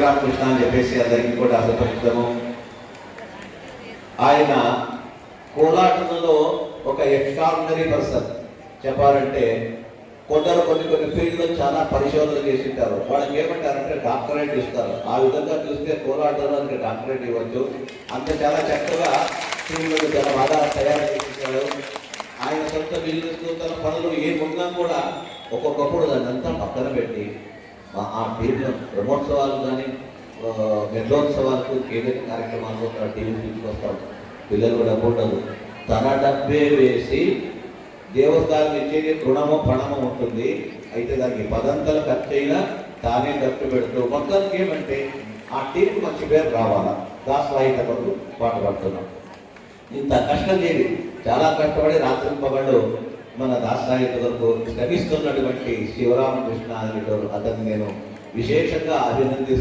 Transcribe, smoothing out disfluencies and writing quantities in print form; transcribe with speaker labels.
Speaker 1: శివరామకృష్ణ అని చెప్పేసి అందరికీ కూడా అసపరిచితము. ఆయన కోలాటంలో ఒక ఎక్స్ట్రాడినరీ పర్సన్. చెప్పాలంటే కొన్ని ఫీల్డ్లో చాలా పరిశోధనలు చేసి ఉంటారు. వాళ్ళకి ఏమంటారంటే డాక్టరేట్ ఇస్తారు. ఆ విధంగా చూస్తే కోలాటంలో డాక్టరేట్ ఇవ్వచ్చు. అంత చాలా చక్కగా ఫీల్డ్లో చాలా బాగా తయారు చేసింటారు. ఆయన సొంత బిజినెస్ తన పనులు ఏమున్నా కూడా ఒక్కొక్కప్పుడు దాన్ని అంతా పక్కన పెట్టి ఆ టీంలో బ్రహ్మోత్సవాలు కానీ మెట్లోత్సవాలకు ఏదైనా కార్యక్రమాలు టీవీ తీసుకొస్తాం. పిల్లలు కూడా ఉండదు. తన డబ్బే వేసి దేవస్థానం ఇచ్చేది రుణమో పణమో ఉంటుంది. అయితే దానికి పదంతల ఖర్చు అయినా తానే ఖర్చు పెడుతూ మొత్తానికి ఏమంటే ఆ టీంకి మంచి పేరు రావాలా. దాసవాయిత కొరకు పాటుపడుతున్నాం. ఇంత కష్టం చేసి చాలా కష్టపడి రాత్రింపబడు మన దాసవాయిత కొరకు శ్రమిస్తున్నటువంటి శివరామకృష్ణ అనేటోరు. అతన్ని నేను విశేషంగా అభినందిస్తున్నాను.